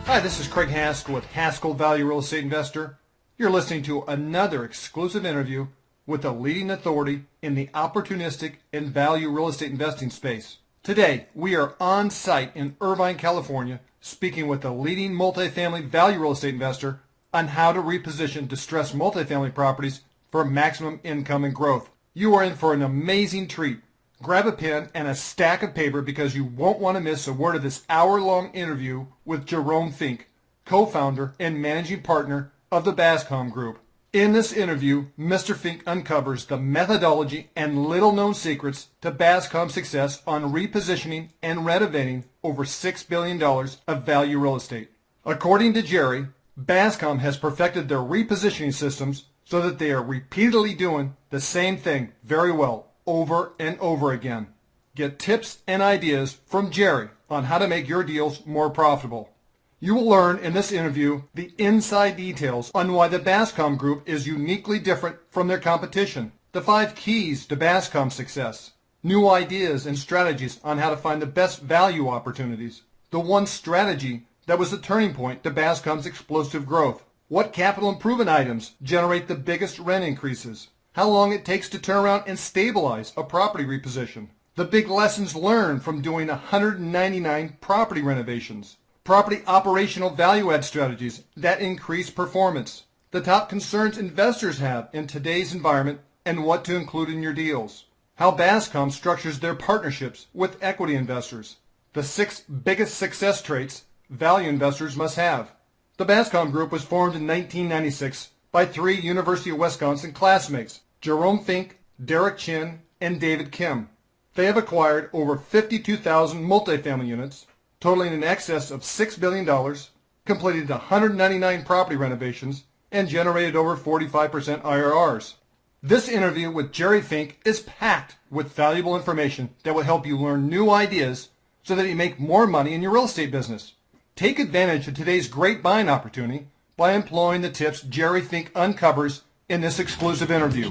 Hi, this is Craig Haskell with Haskell Value Real Estate Investor. You're listening to another exclusive interview with a leading authority in the opportunistic and value real estate investing space. Today, we are on site in Irvine, California, speaking with a leading multifamily value real estate investor on how to reposition distressed multifamily properties for maximum income and growth. You are in for an amazing treat. Grab a pen and a stack of paper because you won't want to miss a word of this hour-long interview with Jerome Fink, co-founder and managing partner of the Bascom Group. In this interview, Mr. Fink uncovers the methodology and little-known secrets to Bascom's success on repositioning and renovating over $6 billion of value real estate. According to Jerry, Bascom has perfected their repositioning systems so that they are repeatedly doing the same thing very well, over and over again. Get tips and ideas from Jerry on how to make your deals more profitable. You will learn in this interview the inside details on why the Bascom Group is uniquely different from their competition, the 5 keys to Bascom's success, new ideas and strategies on how to find the best value opportunities, the one strategy that was the turning point to Bascom's explosive growth, what capital improvement items generate the biggest rent increases, how long it takes to turn around and stabilize a property reposition, the big lessons learned from doing 199 property renovations, property operational value-add strategies that increase performance, the top concerns investors have in today's environment and what to include in your deals, how Bascom structures their partnerships with equity investors, the 6 biggest success traits value investors must have. The Bascom Group was formed in 1996 by 3 University of Wisconsin classmates, Jerome Fink, Derek Chin, and David Kim. They have acquired over 52,000 multifamily units, totaling in excess of $6 billion, completed 199 property renovations, and generated over 45% IRRs. This interview with Jerry Fink is packed with valuable information that will help you learn new ideas so that you make more money in your real estate business. Take advantage of today's great buying opportunity by employing the tips Jerry Fink uncovers in this exclusive interview.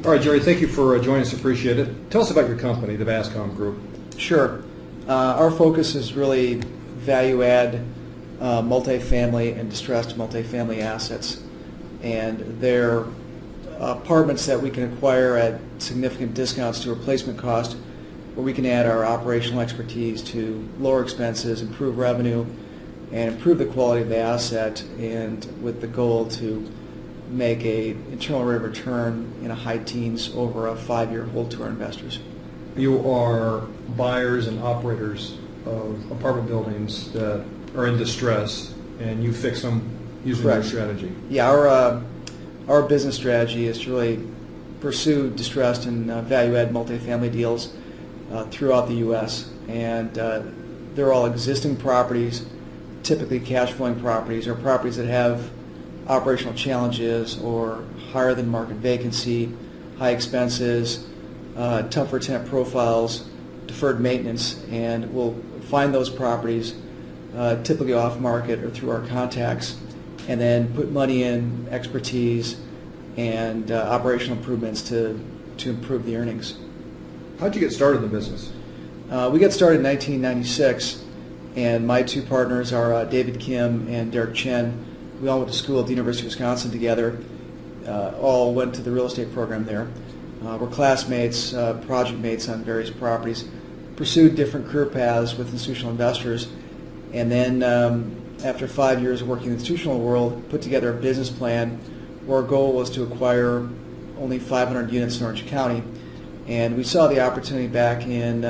All right, Jerry, thank you for joining us. Appreciate it. Tell us about your company, the Bascom Group. Sure. Our focus is really value-add multifamily and distressed multifamily assets. And they're apartments that we can acquire at significant discounts to replacement cost, where we can add our operational expertise to lower expenses, improve revenue, and improve the quality of the asset, and with the goal to make a internal rate of return in a high teens over a 5-year hold to our investors. You are buyers and operators of apartment buildings that are in distress, and you fix them using your strategy. Yeah, our business strategy is to really pursue distressed and value-add multifamily deals throughout the U.S. And they're all existing properties, typically cash-flowing properties, or properties that have operational challenges or higher than market vacancy, high expenses, tougher tenant profiles, deferred maintenance, and we'll find those properties typically off-market or through our contacts, and then put money in expertise and operational improvements to improve the earnings. How'd you get started in the business? We got started in 1996, and my 2 partners are David Kim and Derek Chen. We all went to school at the University of Wisconsin together, all went to the real estate program there. We're classmates, project mates on various properties, pursued different career paths with institutional investors, and then after 5 years of working in the institutional world, put together a business plan where our goal was to acquire only 500 units in Orange County. And we saw the opportunity back in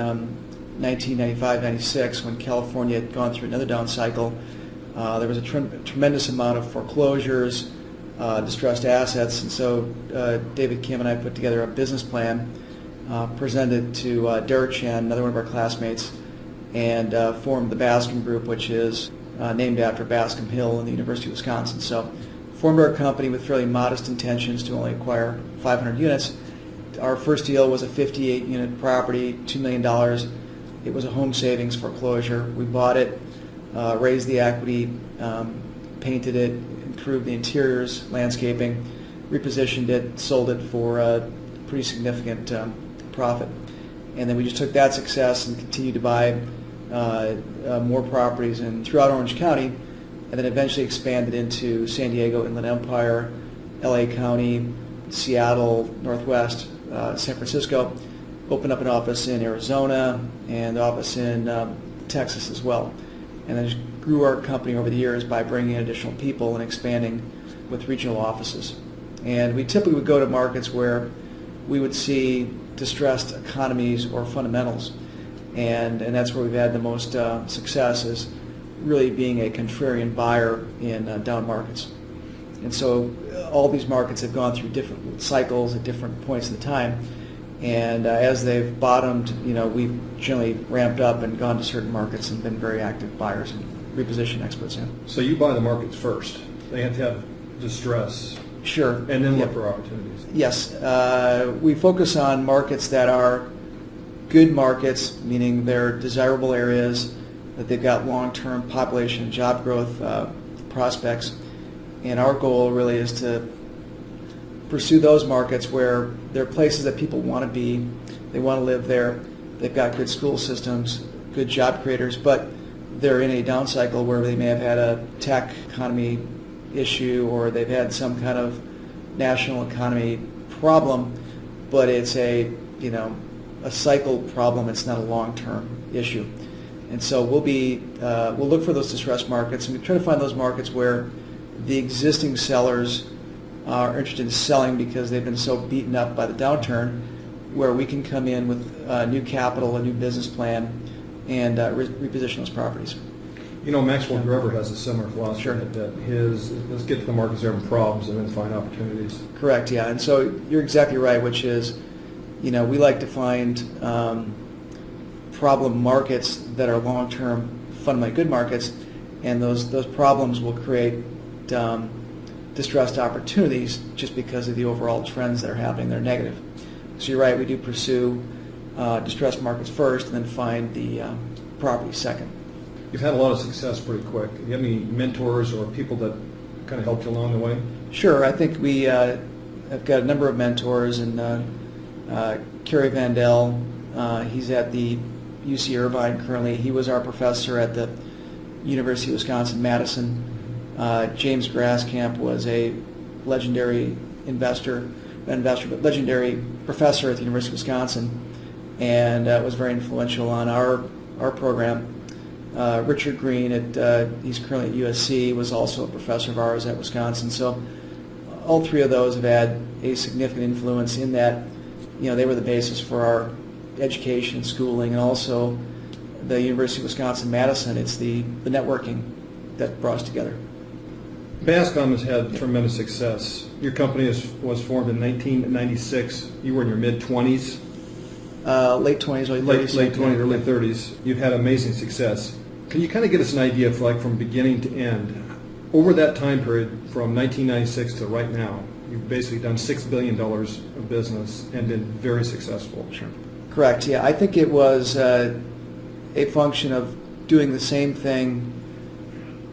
1995-96 when California had gone through another down cycle. There was a tremendous amount of foreclosures, distressed assets, and so David Kim and I put together a business plan, presented to Derek Chen, another one of our classmates, and formed the Bascom Group, which is named after Bascom Hill in the University of Wisconsin. So formed our company with fairly modest intentions to only acquire 500 units. Our first deal was a 58-unit property, $2 million. It was a home savings foreclosure. We bought it, raised the equity, painted it, improved the interiors, landscaping, repositioned it, sold it for a pretty significant profit. And then we just took that success and continued to buy more properties throughout Orange County, and then eventually expanded into San Diego, Inland Empire, LA County, Seattle, Northwest, San Francisco, opened up an office in Arizona and an office in Texas as well. And then just grew our company over the years by bringing in additional people and expanding with regional offices. And we typically would go to markets where we would see distressed economies or fundamentals. And that's where we've had the most success, is really being a contrarian buyer in down markets. And so all these markets have gone through different cycles at different points in the time. And as they've bottomed, we've generally ramped up and gone to certain markets and been very active buyers and reposition experts in. So you buy the markets first. They have to have distress. Sure. And then look for opportunities. Yes. We focus on markets that are good markets, meaning they're desirable areas, that they've got long-term population and job growth prospects. And our goal really is to pursue those markets where they're places that people want to be, they want to live there, they've got good school systems, good job creators, but they're in a down cycle where they may have had a tech economy issue or they've had some kind of national economy problem, but it's a cycle problem, it's not a long-term issue. And so we'll look for those distressed markets, and we try to find those markets where the existing sellers are interested in selling because they've been so beaten up by the downturn, where we can come in with new capital, a new business plan, and reposition those properties. Maxwell Grover has a similar philosophy. Sure. Let's get to the markets that are having problems and then find opportunities. Correct, yeah. And so you're exactly right, which is, we like to find problem markets that are long-term, fundamentally good markets, and those problems will create distressed opportunities just because of the overall trends that are happening. They're negative. So you're right, we do pursue distressed markets first and then find the property second. You've had a lot of success pretty quick. Do you have any mentors or people that kind of helped you along the way? Sure. I think we have got a number of mentors, and Kerry Vandell, he's at the UC Irvine currently. He was our professor at the University of Wisconsin-Madison. James Grasskamp was a legendary but legendary professor at the University of Wisconsin, and was very influential on our program. Richard Green, he's currently at USC, was also a professor of ours at Wisconsin. So all three of those have had a significant influence in that, they were the basis for our education, schooling, and also the University of Wisconsin-Madison. It's the networking that brought us together. Bascom has had tremendous success. Your company was formed in 1996. You were in your mid-20s. Late 20s, early 30s. Late 20s, early 30s. You've had amazing success. Can you kind of give us an idea of, from beginning to end, over that time period from 1996 to right now, you've basically done $6 billion of business and been very successful. Sure. Correct, yeah. I think it was a function of doing the same thing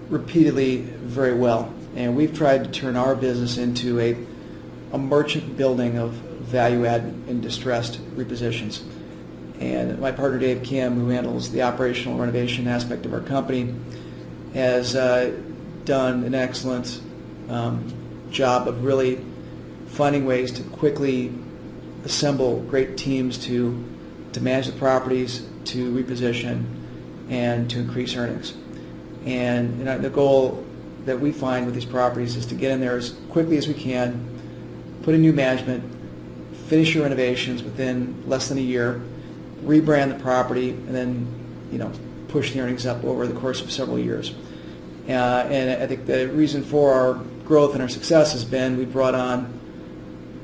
repeatedly very well. And we've tried to turn our business into a merchant building of value-add and distressed repositions. And my partner Dave Kim, who handles the operational renovation aspect of our company, has done an excellent job of really finding ways to quickly assemble great teams to manage the properties, to reposition, and to increase earnings. And the goal that we find with these properties is to get in there as quickly as we can, put in new management, finish your renovations within less than a year, rebrand the property, and then push the earnings up over the course of several years. And I think the reason for our growth and our success has been we brought on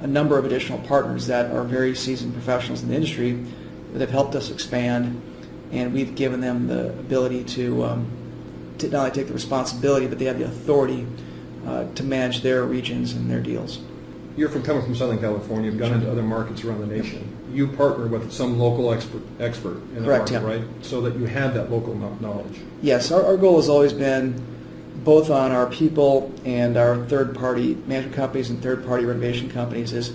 a number of additional partners that are very seasoned professionals in the industry that have helped us expand, and we've given them the ability to not only take the responsibility, but they have the authority to manage their regions and their deals. You're coming from Southern California. You've gone into other markets around the nation. You partner with some local expert in the Correct, market, yeah. right? So that you have that local knowledge. Yes, our goal has always been both on our people and our third-party management companies and third-party renovation companies is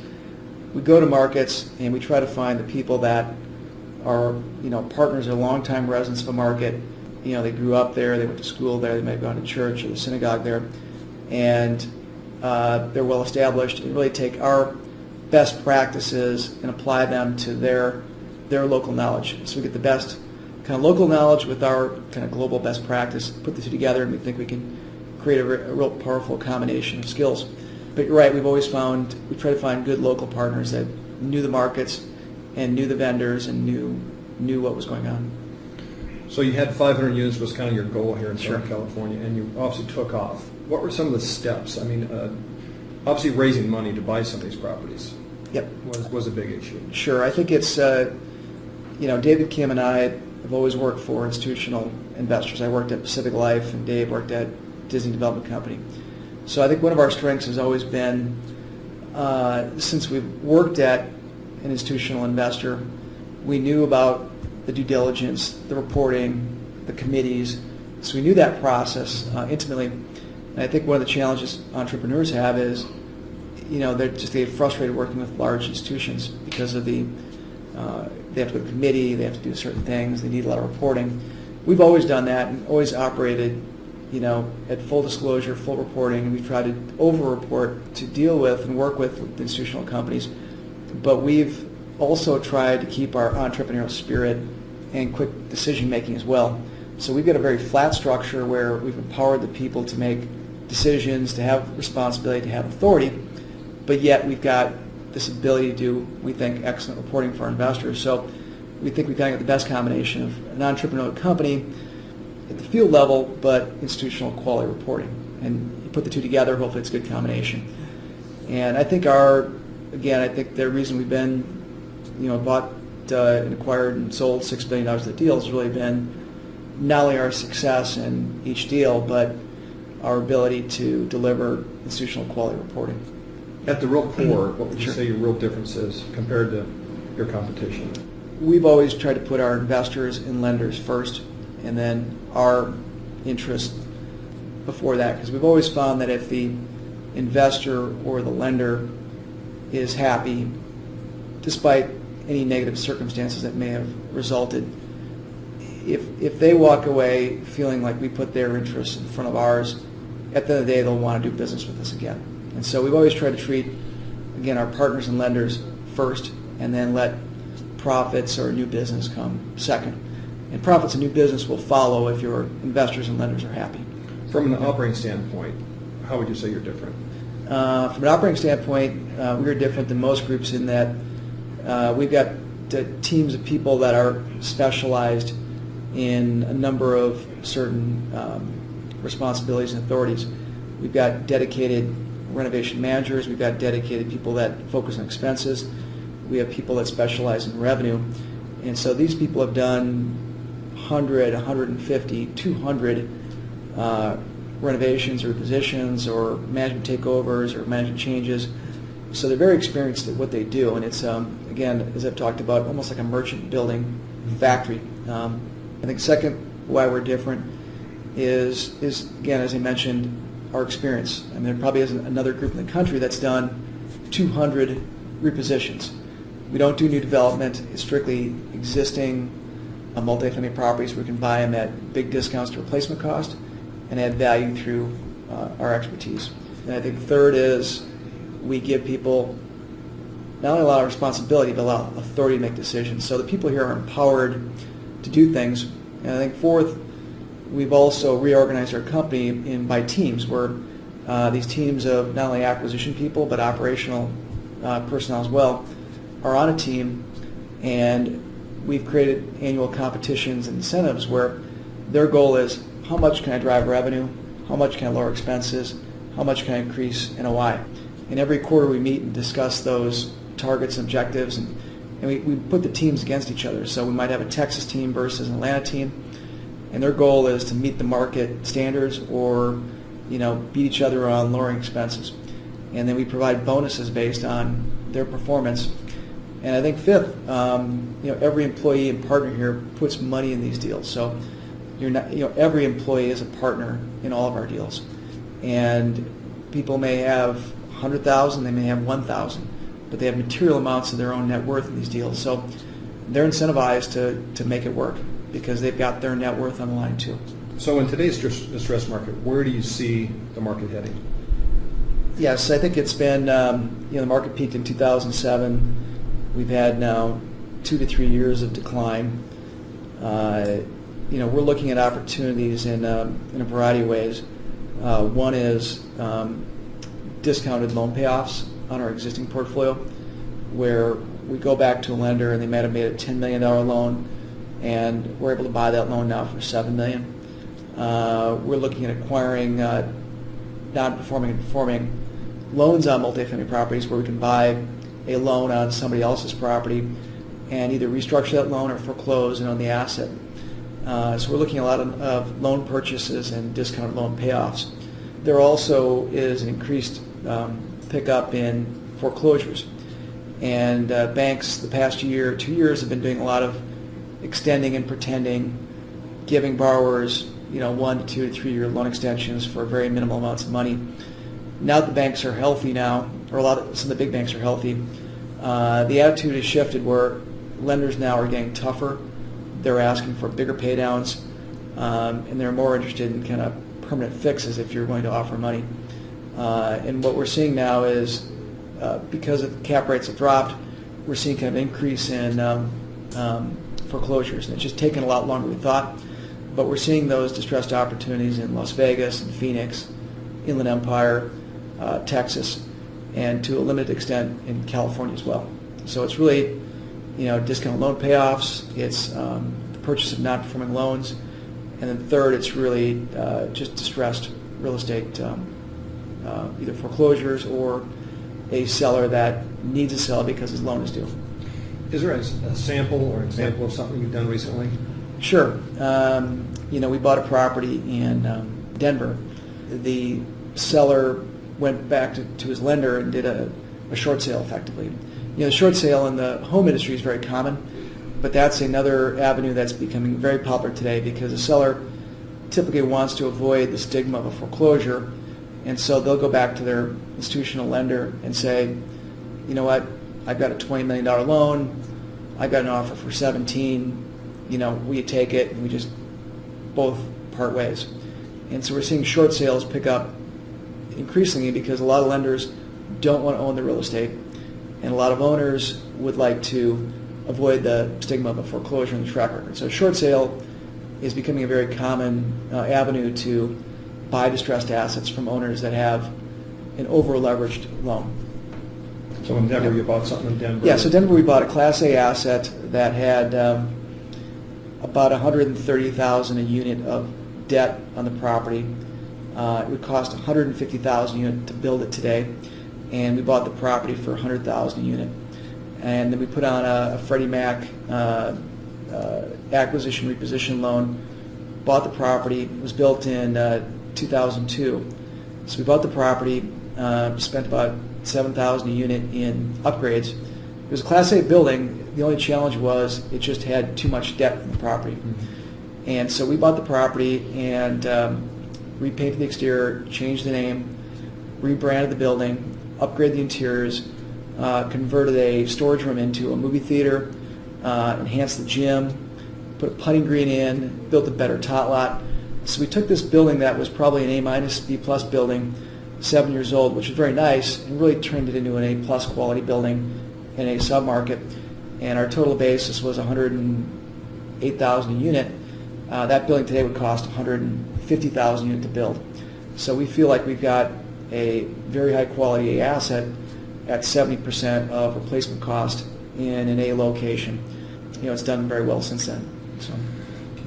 we go to markets and we try to find the people that are, partners or longtime residents of a market. They grew up there, they went to school there, they might have gone to church or the synagogue there, and they're well established, and really take our best practices and apply them to their local knowledge. So we get the best kind of local knowledge with our kind of global best practice, put the two together, and we think we can create a real powerful combination of skills. But you're right, we try to find good local partners that knew the markets and knew the vendors and knew what was going on. So you had 500 units was kind of your goal here in Sure. Southern California, and you obviously took off. What were some of the steps? I mean, obviously raising money to buy some of these properties Yep. was a big issue. Sure. I think it's, David Kim and I have always worked for institutional investors. I worked at Pacific Life, and Dave worked at Disney Development Company. So I think one of our strengths has always been, since we've worked at an institutional investor, we knew about the due diligence, the reporting, the committees. So we knew that process intimately. And I think one of the challenges entrepreneurs have is, they get frustrated working with large institutions because of they have to go to committee, they have to do certain things, they need a lot of reporting. We've always done that and always operated, at full disclosure, full reporting, and we've tried to over-report to deal with and work with institutional companies. But we've also tried to keep our entrepreneurial spirit and quick decision-making as well. So we've got a very flat structure where we've empowered the people to make decisions, to have responsibility, to have authority, but yet we've got this ability to do, we think, excellent reporting for our investors. So we think we've got the best combination of an entrepreneurial company at the field level, but institutional quality reporting. And you put the two together, hopefully it's a good combination. And I think the reason we've been, bought and acquired and sold $6 billion of the deals has really been not only our success in each deal, but our ability to deliver institutional quality reporting. At the real core, what would you say your real difference is compared to your competition? We've always tried to put our investors and lenders first, and then our interest before that, because we've always found that if the investor or the lender is happy, despite any negative circumstances that may have resulted, if they walk away feeling like we put their interests in front of ours, at the end of the day they'll want to do business with us again. And so we've always tried to treat, again, our partners and lenders first, and then let profits or new business come second. And profits and new business will follow if your investors and lenders are happy. From an operating standpoint, how would you say you're different? From an operating standpoint, we're different than most groups in that we've got teams of people that are specialized in a number of certain responsibilities and authorities. We've got dedicated renovation managers, we've got dedicated people that focus on expenses, we have people that specialize in revenue, and so these people have done 100, 150, 200 renovations or repositions or management takeovers or management changes. So they're very experienced at what they do, and it's, again, as I've talked about, almost like a merchant building factory. I think second, why we're different is again, as I mentioned, our experience. I mean, there probably isn't another group in the country that's done 200 repositions. We don't do new development. It's strictly existing multifamily properties. We can buy them at big discounts to replacement cost and add value through our expertise. And I think third is we give people not only a lot of responsibility, but a lot of authority to make decisions. So the people here are empowered to do things. And I think fourth, we've also reorganized our company by teams, where these teams of not only acquisition people, but operational personnel as well, are on a team, and we've created annual competitions and incentives where their goal is, how much can I drive revenue, how much can I lower expenses, how much can I increase NOI. And every quarter we meet and discuss those targets and objectives, and we put the teams against each other. So we might have a Texas team versus an Atlanta team, and their goal is to meet the market standards or beat each other on lowering expenses. And then we provide bonuses based on their performance. And I think fifth, every employee and partner here puts money in these deals. So you're not, every employee is a partner in all of our deals, and people may have 100,000, they may have 1,000, but they have material amounts of their own net worth in these deals. So they're incentivized to make it work because they've got their net worth on the line too. So in today's distressed market, where do you see the market heading? Yes, I think it's been, the market peaked in 2007. We've had now 2 to 3 years of decline. We're looking at opportunities in a variety of ways. One is discounted loan payoffs on our existing portfolio, where we go back to a lender and they might have made a $10 million loan, and we're able to buy that loan now for $7 million. We're looking at acquiring non-performing and performing loans on multifamily properties, where we can buy a loan on somebody else's property and either restructure that loan or foreclose and own the asset. So we're looking at a lot of loan purchases and discounted loan payoffs. There also is an increased pickup in foreclosures. And banks the past 2 years have been doing a lot of extending and pretending, giving borrowers 1 to 2 to 3 year loan extensions for very minimal amounts of money. Now that the banks are healthy now, or some of the big banks are healthy, the attitude has shifted where lenders now are getting tougher. They're asking for bigger pay downs, and they're more interested in kind of permanent fixes if you're going to offer money. And what we're seeing now is, because of cap rates have dropped, we're seeing kind of an increase in foreclosures. And it's just taken a lot longer than we thought, but we're seeing those distressed opportunities in Las Vegas and Phoenix, Inland Empire, Texas, and to a limited extent in California as well. So it's really, discounted loan payoffs, it's the purchase of non-performing loans, and then third, it's really just distressed real estate, either foreclosures or a seller that needs to sell because his loan is due. Is there a sample or example of something you've done recently? Sure. We bought a property in Denver. The seller went back to his lender and did a short sale effectively. The short sale in the home industry is very common, but that's another avenue that's becoming very popular today because the seller typically wants to avoid the stigma of a foreclosure, and so they'll go back to their institutional lender and say, you know what, I've got a $20 million loan, I've got an offer for 17, will you take it? And we just both part ways. And so we're seeing short sales pick up increasingly because a lot of lenders don't want to own the real estate, and a lot of owners would like to avoid the stigma of a foreclosure in the track record. So short sale is becoming a very common avenue to buy distressed assets from owners that have an over-leveraged loan. So in Denver, you bought something in Denver? Yeah, so Denver, we bought a Class A asset that had about $130,000 a unit of debt on the property. It would cost $150,000 a unit to build it today, and we bought the property for $100,000 a unit. And then we put on a Freddie Mac acquisition reposition loan, bought the property. It was built in 2002. So we bought the property, spent about $7,000 a unit in upgrades. It was a Class A building. The only challenge was it just had too much debt in the property. Mm-hmm. And so we bought the property and repainted the exterior, changed the name, rebranded the building, upgraded the interiors, converted a storage room into a movie theater, enhanced the gym, put a putting green in, built a better tot lot. So we took this building that was probably an A-, B+ building, 7 years old, which was very nice, and really turned it into an A+ quality building in a sub-market. And our total basis was $108,000 a unit. That building today would cost $150,000 a unit to build. So we feel like we've got a very high quality asset at 70% of replacement cost in an A location. It's done very well since then. So.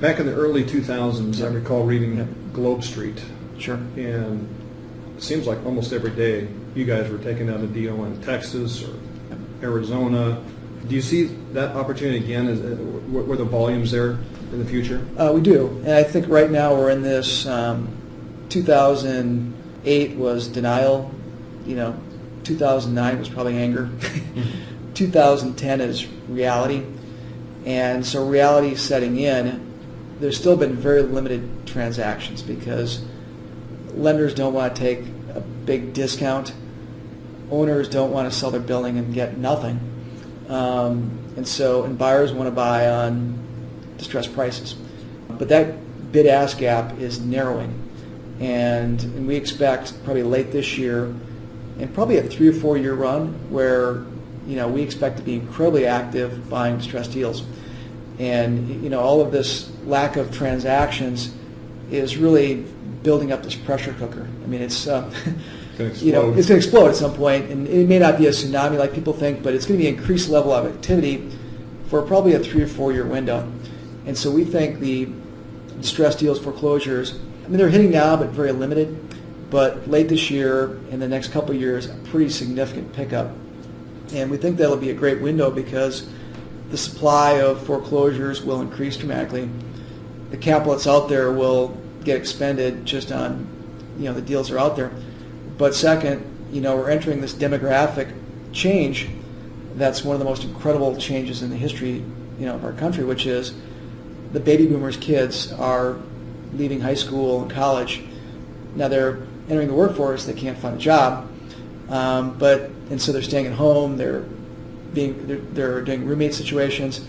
Back in the early 2000s, I recall reading Yep. Globe Street. Sure. And it seems like almost every day you guys were taking out a deal in Texas or Arizona. Do you see that opportunity again? Were the volumes there in the future? We do. And I think right now we're in this, 2008 was denial. 2009 was probably anger. 2010 is reality. And so reality is setting in, there's still been very limited transactions because lenders don't want to take a big discount. Owners don't want to sell their building and get nothing. And buyers want to buy on distressed prices. But that bid-ask gap is narrowing. And we expect probably late this year and probably a 3 or 4 year run where we expect to be incredibly active buying distressed deals. And all of this lack of transactions is really building up this pressure cooker. I mean, it's it's going to explode at some point, and it may not be a tsunami like people think, but it's going to be an increased level of activity for probably a 3 or 4 year window. And so we think the distressed deals, foreclosures, I mean, they're hitting now, but very limited. But late this year and the next couple of years, a pretty significant pickup. And we think that'll be a great window because the supply of foreclosures will increase dramatically. The capital that's out there will get expended just on, the deals that are out there. But second, we're entering this demographic change that's one of the most incredible changes in the history, of our country, which is the baby boomers' kids are leaving high school and college. Now they're entering the workforce, they can't find a job, and so they're staying at home, they're doing roommate situations.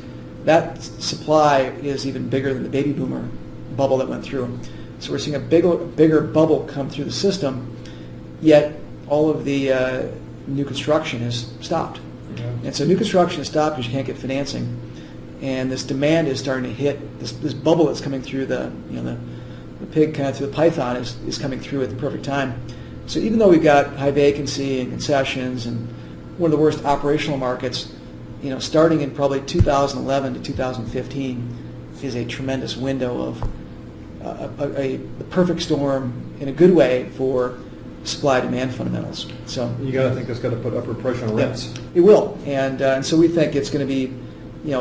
That supply is even bigger than the baby boomer bubble that went through. So we're seeing a bigger bubble come through the system, yet all of the new construction has stopped. Yeah. And so new construction has stopped because you can't get financing. And this demand is starting to hit, this bubble that's coming through the pig kind of through the python is coming through at the perfect time. So even though we've got high vacancy and concessions and one of the worst operational markets, starting in probably 2011 to 2015 is a tremendous window of the perfect storm in a good way for supply-demand fundamentals. So you got to think it's got to put upward pressure on rents. It will, and so we think it's going to be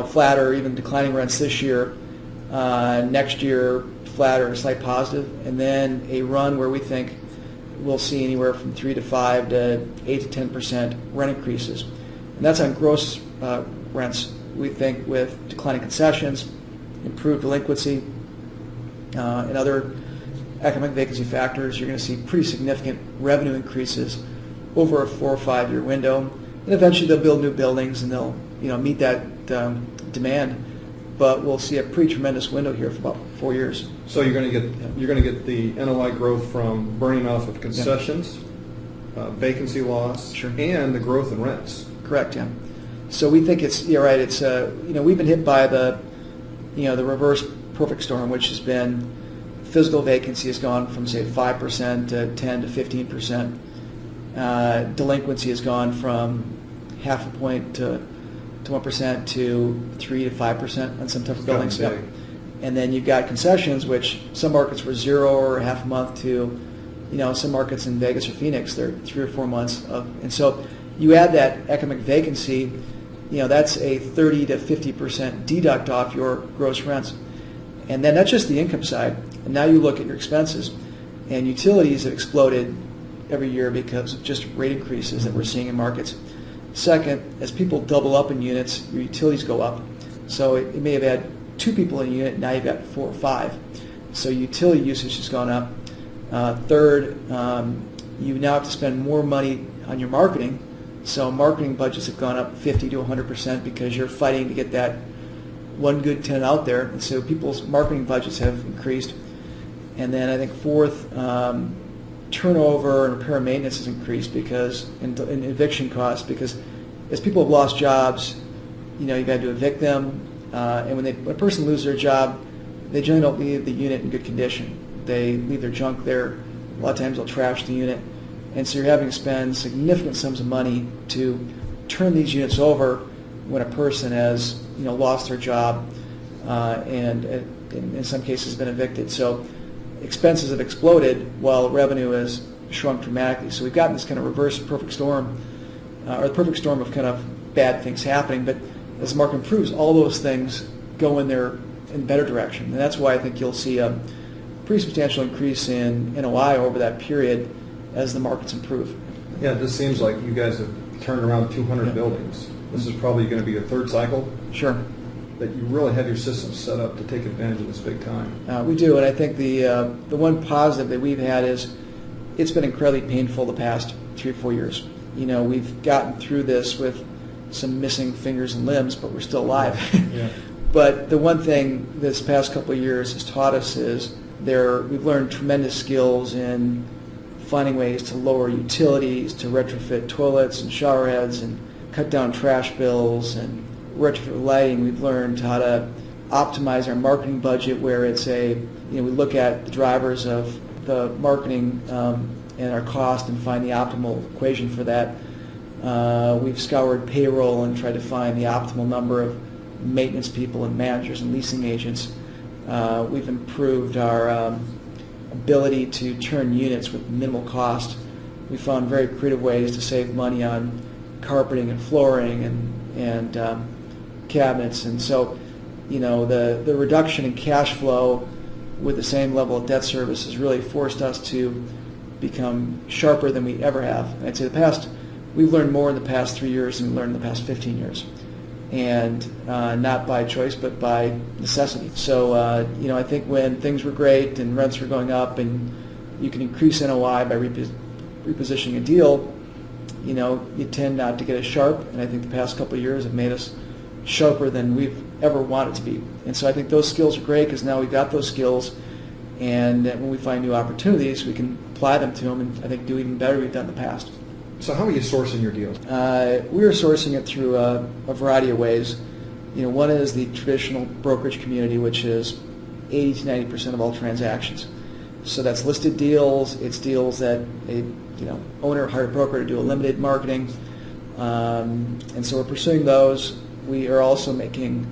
flat or even declining rents this year. Next year, flat or slight positive, and then a run where we think we'll see anywhere from 3 to 5 to 8 to 10% rent increases, and that's on gross rents. We think with declining concessions, improved delinquency, and other economic vacancy factors, you're going to see pretty significant revenue increases over a 4 or 5 year window, and eventually they'll build new buildings and they'll meet that demand. But we'll see a pretty tremendous window here for about 4 years. So you're going to get the NOI growth from burning off of concessions, vacancy loss, sure, and the growth in rents. Correct, yeah. So we think it's right. It's we've been hit by the reverse perfect storm, which has been physical vacancy has gone from say 5% to 10 to 15%. Delinquency has gone from half a point to 1% to 3 to 5% on some type of buildings. Yep. And then you've got concessions, which some markets were 0 or half a month to, some markets in Vegas or Phoenix, they're 3 or 4 months of, and so you add that economic vacancy, that's a 30 to 50% deduct off your gross rents. And then that's just the income side. And now you look at your expenses, and utilities have exploded every year because of just rate increases that we're seeing in markets. Second, as people double up in units, your utilities go up. So it may have had 2 people in a unit, now you've got 4 or 5. So utility usage has gone up. Third, you now have to spend more money on your marketing. So marketing budgets have gone up 50 to 100% because you're fighting to get that one good tenant out there. And so people's marketing budgets have increased. And then I think fourth, turnover and repair and maintenance has increased because, and eviction costs, because as people have lost jobs, you've had to evict them. And when a person loses their job, they generally don't leave the unit in good condition. They leave their junk there. A lot of times they'll trash the unit. And so you're having to spend significant sums of money to turn these units over when a person has lost their job and in some cases been evicted. So expenses have exploded while revenue has shrunk dramatically. So we've gotten this kind of reverse perfect storm, or the perfect storm of kind of bad things happening. But as the market improves, all those things go in better direction. And that's why I think you'll see a pretty substantial increase in NOI over that period as the markets improve. Yeah, it just seems like you guys have turned around 200 buildings. This is probably going to be your third cycle. Sure. that you really have your system set up to take advantage of this big time. We do, and I think the one positive that we've had is it's been incredibly painful the past 3 or 4 years. We've gotten through this with some missing fingers and limbs, but we're still alive. Yeah. But the one thing this past couple of years has taught us is we've learned tremendous skills in finding ways to lower utilities, to retrofit toilets and shower heads, and cut down trash bills, and retrofit lighting. We've learned how to optimize our marketing budget, where we look at the drivers of the marketing and our cost and find the optimal equation for that. We've scoured payroll and tried to find the optimal number of maintenance people and managers and leasing agents. We've improved our ability to turn units with minimal cost. We found very creative ways to save money on carpeting and flooring and cabinets. And so, the reduction in cash flow with the same level of debt service has really forced us to become sharper than we ever have. And I'd say we've learned more in the past 3 years than we learned in the past 15 years. And not by choice, but by necessity. So, I think when things were great and rents were going up and you can increase NOI by repositioning a deal, you tend not to get as sharp. And I think the past couple of years have made us sharper than we've ever wanted to be. And so I think those skills are great because now we've got those skills. And when we find new opportunities, we can apply them to them and I think do even better than we've done in the past. So how are you sourcing your deals? We are sourcing it through a variety of ways. One is the traditional brokerage community, which is 80 to 90% of all transactions. So that's listed deals. It's deals that a owner hired a broker to do a limited marketing, and so we're pursuing those. We are also making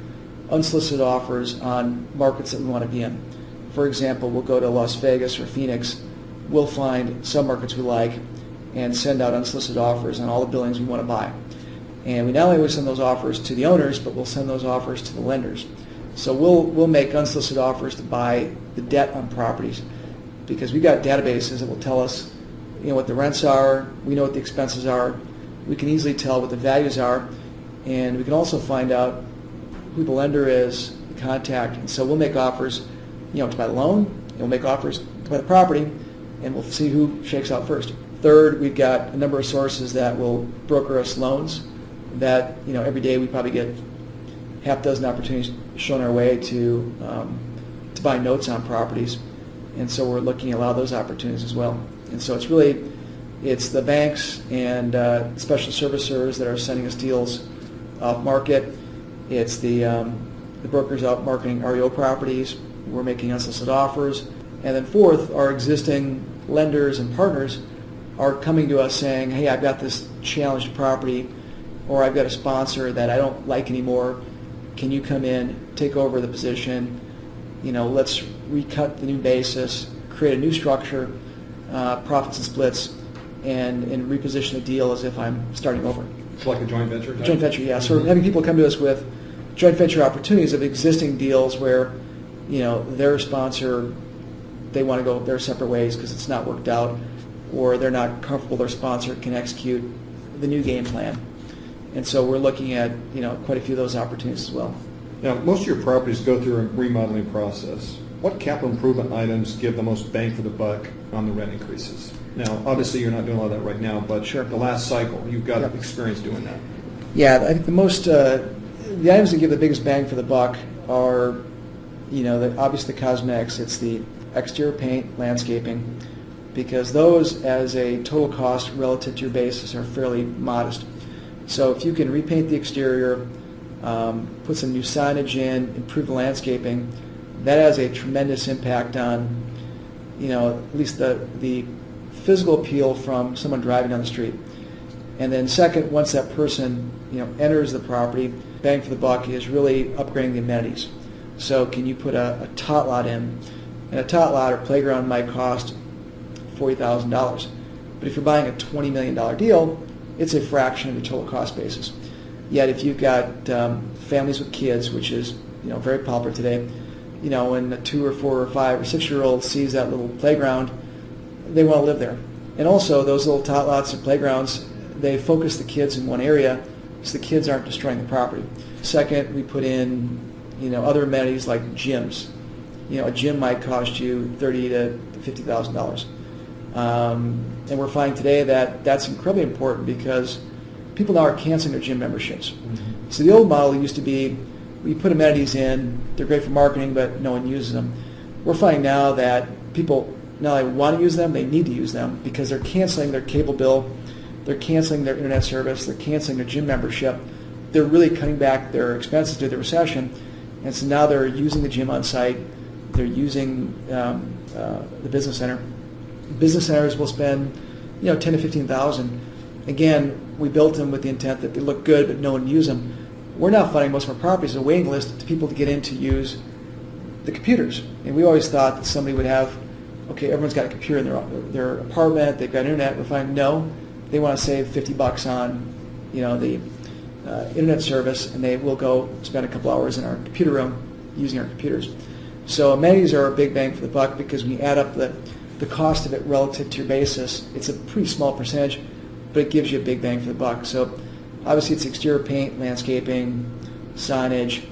unsolicited offers on markets that we want to be in. For example, we'll go to Las Vegas or Phoenix. We'll find some markets we like and send out unsolicited offers on all the buildings we want to buy. And we not only will send those offers to the owners, but we'll send those offers to the lenders. So we'll make unsolicited offers to buy the debt on properties because we got databases that will tell us, what the rents are. We know what the expenses are. We can easily tell what the values are, and we can also find out who the lender is, the contact. And so we'll make offers, to buy the loan. And we'll make offers to buy the property, and we'll see who shakes out first. Third, we've got a number of sources that will broker us loans that, every day we probably get half dozen opportunities shown our way to buy notes on properties. And so we're looking at a lot of those opportunities as well. And so it's the banks and special servicers that are sending us deals off market. It's the brokers out marketing REO properties. We're making unsolicited offers. And then fourth, our existing lenders and partners are coming to us saying, hey, I've got this challenged property, or I've got a sponsor that I don't like anymore. Can you come in, take over the position? Let's recut the new basis, create a new structure, profits and splits, and reposition the deal as if I'm starting over. It's like a joint venture? Joint venture, yeah. So we're having people come to us with joint venture opportunities of existing deals where, their sponsor, they want to go their separate ways because it's not worked out, or they're not comfortable their sponsor can execute the new game plan. And so we're looking at quite a few of those opportunities as well. Now, most of your properties go through a remodeling process. What capital improvement items give the most bang for the buck on the rent increases? Now, obviously you're not doing all that right now, but sure. The last cycle, you've got experience doing that. Yeah, I think the items that give the biggest bang for the buck are, obviously the cosmetics. It's the exterior paint, landscaping, because those as a total cost relative to your basis are fairly modest. So if you can repaint the exterior, put some new signage in, improve the landscaping, that has a tremendous impact on, at least the physical appeal from someone driving down the street. And then second, once that person, enters the property, bang for the buck is really upgrading the amenities. So can you put a tot lot in? And a tot lot or playground might cost $40,000. But if you're buying a $20 million deal, it's a fraction of the total cost basis. Yet if you've got families with kids, which is very popular today, when a 2 or 4 or 5 or 6-year-old sees that little playground, they want to live there. And also those little tot lots and playgrounds, they focus the kids in one area so the kids aren't destroying the property. Second, we put in other amenities like gyms. A gym might cost you $30,000 to $50,000. And we're finding today that that's incredibly important because people now are canceling their gym memberships. Mm-hmm. So the old model used to be, we put amenities in, they're great for marketing, but no one uses them. We're finding now that people not only want to use them, they need to use them because they're canceling their cable bill, they're canceling their internet service, they're canceling their gym membership. They're really cutting back their expenses due to the recession, and so now they're using the gym on site, they're using the business center. Business centers will spend, $10,000 to $15,000. Again, we built them with the intent that they look good, but no one uses them. We're now finding most of our properties a waiting list to people to get in to use the computers. And we always thought that somebody would have, okay, everyone's got a computer in their apartment, they've got internet. We're finding no, they want to save $50 on, the internet service, and they will go spend a couple hours in our computer room using our computers. So amenities are a big bang for the buck because when you add up the cost of it relative to your basis, it's a pretty small percentage, but it gives you a big bang for the buck. So obviously it's exterior paint, landscaping, signage.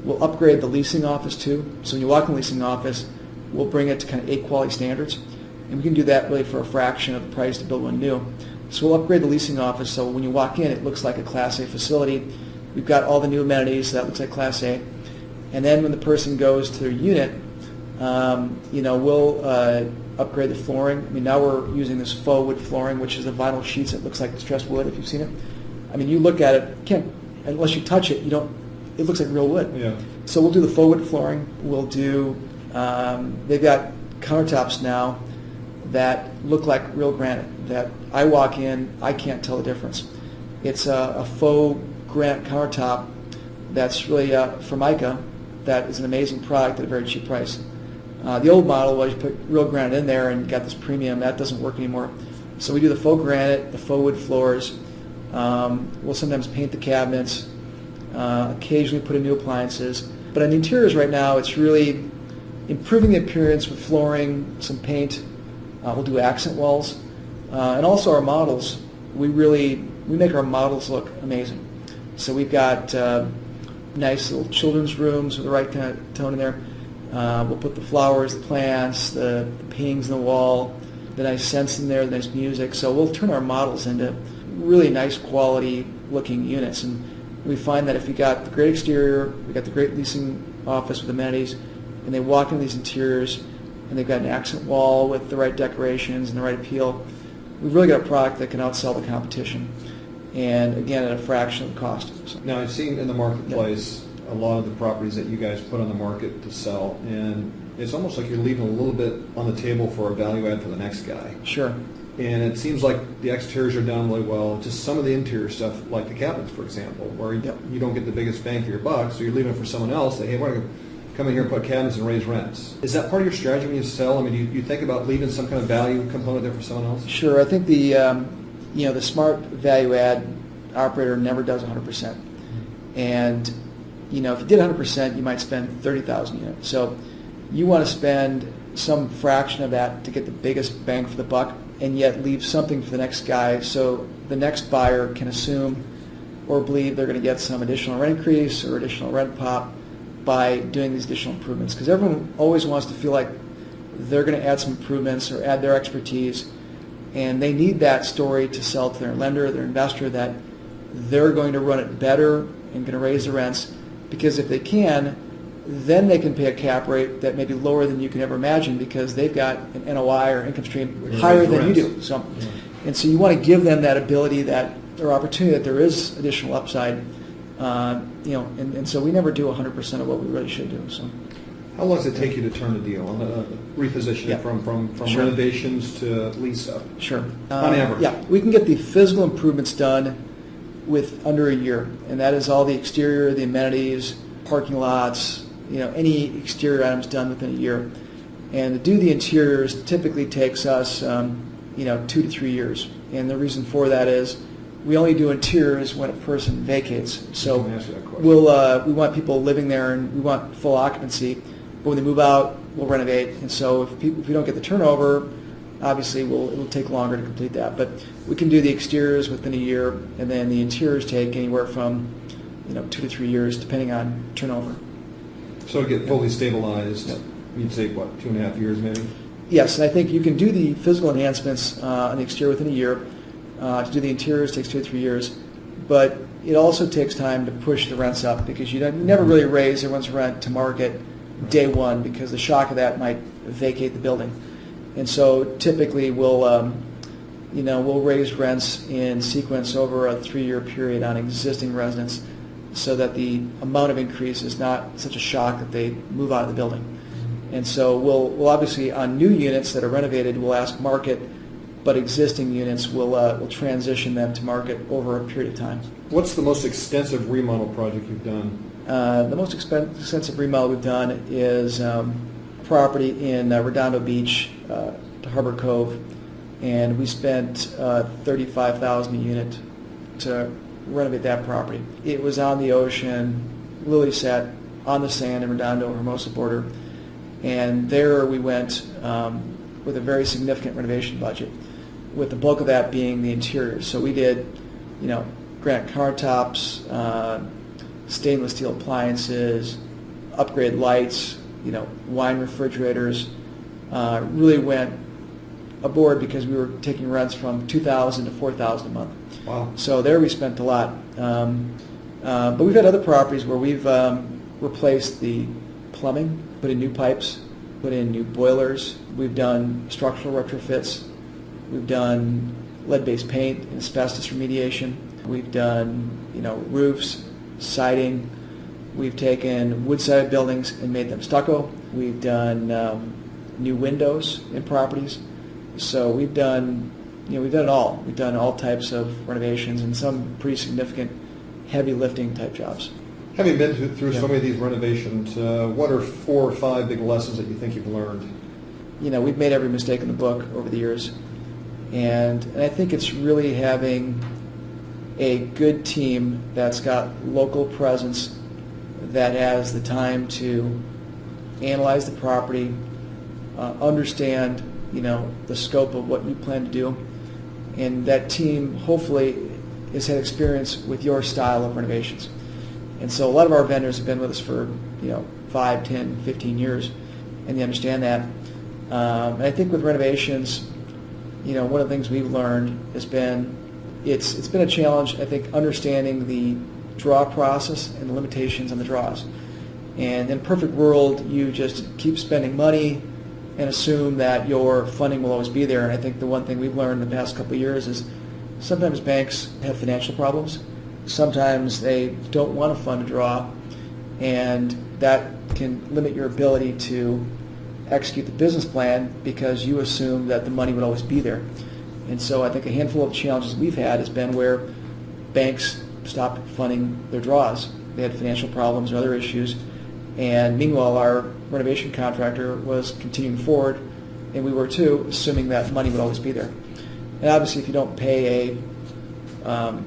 We'll upgrade the leasing office too. So when you walk in the leasing office, we'll bring it to kind of A quality standards. And we can do that really for a fraction of the price to build one new. So we'll upgrade the leasing office so when you walk in, it looks like a Class A facility. We've got all the new amenities, so that looks like Class A. And then when the person goes to their unit, we'll upgrade the flooring. I mean, now we're using this faux wood flooring, which is the vinyl sheets that looks like distressed wood, if you've seen it. I mean, you look at it, unless you touch it, it looks like real wood. Yeah. So we'll do the faux wood flooring. We'll do, they've got countertops now that look like real granite, that I walk in, I can't tell the difference. It's a faux granite countertop that's really Formica, that is an amazing product at a very cheap price. The old model was you put real granite in there and you got this premium. That doesn't work anymore. So we do the faux granite, the faux wood floors. We'll sometimes paint the cabinets, occasionally put in new appliances. But on the interiors right now, it's really improving the appearance with flooring, some paint. We'll do accent walls. And also our models, we make our models look amazing. So we've got nice little children's rooms with the right kind of tone in there. We'll put the flowers, the plants, the paintings on the wall, the nice scents in there, the nice music. So we'll turn our models into really nice quality looking units. And we find that if we got the great exterior, we got the great leasing office with amenities, and they walk into these interiors and they've got an accent wall with the right decorations and the right appeal, we've really got a product that can outsell the competition. And again, at a fraction of the cost. So, now, I've seen in the marketplace a lot of the properties that you guys put on the market to sell, and it's almost like you're leaving a little bit on the table for a value add for the next guy. Sure. And it seems like the exteriors are done really well. Just some of the interior stuff, like the cabinets, for example, where you don't get the biggest bang for your buck, so you're leaving it for someone else. That, hey, we're going to come in here and put cabinets and raise rents. Is that part of your strategy when you sell? I mean, do you think about leaving some kind of value component there for someone else? Sure. I think the smart value add operator never does 100%. And if you did 100%, you might spend 30,000 units. So you want to spend some fraction of that to get the biggest bang for the buck, and yet leave something for the next guy so the next buyer can assume or believe they're going to get some additional rent increase or additional rent pop by doing these additional improvements. Because everyone always wants to feel like they're going to add some improvements or add their expertise, and they need that story to sell to their lender, their investor, that they're going to run it better and going to raise the rents, because if they can, then they can pay a cap rate that may be lower than you can ever imagine because they've got an NOI or income stream higher than you do. So, and so you want to give them that ability, that or opportunity that there is additional upside. And so we never do 100% of what we really should do. So, how long does it take you to turn a deal on repositioning from Sure. renovations to lease up? Sure. On average. Yeah, we can get the physical improvements done with under a year, and that is all the exterior, the amenities, parking lots, any exterior items done within a year. And to do the interiors typically takes us, 2 to 3 years. And the reason for that is we only do interiors when a person vacates. So we want people living there and we want full occupancy. But when they move out, we'll renovate. And so if we don't get the turnover, obviously it'll take longer to complete that. But we can do the exteriors within a year, and then the interiors take anywhere from 2 to 3 years depending on turnover. So to get fully stabilized, Yep. you'd say, what, 2.5 years maybe? Yes, and I think you can do the physical enhancements on the exterior within a year. To do the interiors takes 2 to 3 years, but it also takes time to push the rents up because you never really raise everyone's rent to market day one because the shock of that might vacate the building. And so typically we'll raise rents in sequence over a 3-year period on existing residents so that the amount of increase is not such a shock that they move out of the building. And so we'll obviously, on new units that are renovated, we'll ask market, but existing units, we'll transition them to market over a period of time. What's the most extensive remodel project you've done? The most extensive remodel we've done is property in Redondo Beach to Harbor Cove, and we spent $35,000 a unit to renovate that property. It was on the ocean, lily sat on the sand in Redondo, Hermosa border, and there we went with a very significant renovation budget, with the bulk of that being the interior. So we did, granite countertops, stainless steel appliances, upgrade lights, wine refrigerators. Really went aboard because we were taking rents from $2,000 to $4,000 a month. Wow. So there we spent a lot. But we've had other properties where we've replaced the plumbing, put in new pipes, put in new boilers. We've done structural retrofits. We've done lead-based paint and asbestos remediation. We've done, roofs, siding. We've taken wood-sided buildings and made them stucco. We've done new windows in properties. So we've done it all. We've done all types of renovations and some pretty significant heavy lifting type jobs. Having been through so many of these renovations, what are 4 or 5 big lessons that you think you've learned? We've made every mistake in the book over the years. And I think it's really having a good team that's got local presence, that has the time to analyze the property, understand, the scope of what you plan to do. And that team hopefully has had experience with your style of renovations. And so a lot of our vendors have been with us for 5, 10, 15 years, and they understand that. And I think with renovations, one of the things we've learned has been it's been a challenge, I think, understanding the draw process and the limitations on the draws. And in a perfect world, you just keep spending money and assume that your funding will always be there. And I think the one thing we've learned in the past couple of years is sometimes banks have financial problems. Sometimes they don't want to fund a draw, and that can limit your ability to execute the business plan because you assume that the money would always be there. And so I think a handful of challenges we've had has been where banks stopped funding their draws. They had financial problems or other issues, and meanwhile our renovation contractor was continuing forward, and we were too, assuming that money would always be there. And obviously if you don't pay a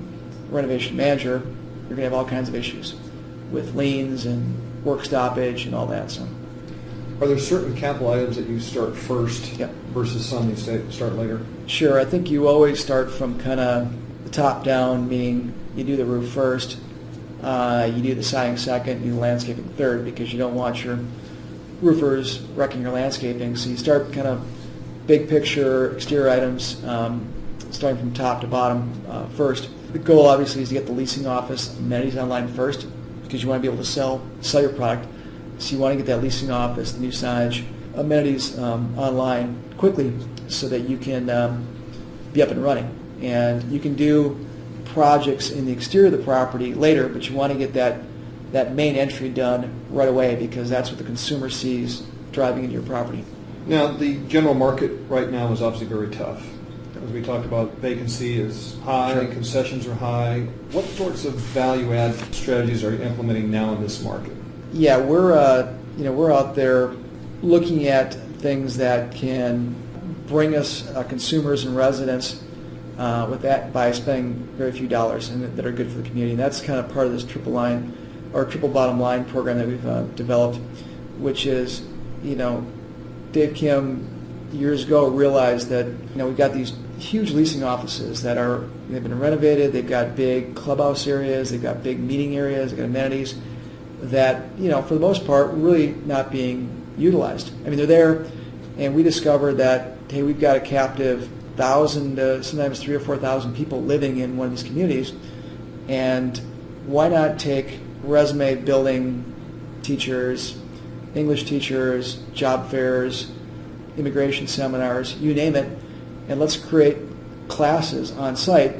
renovation manager, you're going to have all kinds of issues with liens and work stoppage and all that. So, are there certain capital items that you start first Yep. versus some you start later? Sure, I think you always start from kind of the top down, meaning you do the roof first, you do the siding second, you do the landscaping third, because you don't want your roofers wrecking your landscaping. So you start kind of big picture exterior items, starting from top to bottom first. The goal obviously is to get the leasing office amenities online first, because you want to be able to sell your product. So you want to get that leasing office, the new signage, amenities online quickly so that you can be up and running. And you can do projects in the exterior of the property later, but you want to get that main entry done right away, because that's what the consumer sees driving into your property. Now, the general market right now is obviously very tough. As we talked about, vacancy is high, Sure. concessions are high. What sorts of value-add strategies are you implementing now in this market? Yeah, we're out there looking at things that can bring us consumers and residents with that by spending very few dollars and that are good for the community. And that's kind of part of this triple bottom line program that we've developed, which is, Dave Kim years ago realized that we've got these huge leasing offices they've been renovated, they've got big clubhouse areas, they've got big meeting areas, they've got amenities. that, for the most part, really not being utilized. I mean, they're there, and we discovered that, hey, we've got a captive 1,000 to sometimes 3,000 or 4,000 people living in one of these communities, and why not take resume building teachers, English teachers, job fairs, immigration seminars, you name it, and let's create classes on site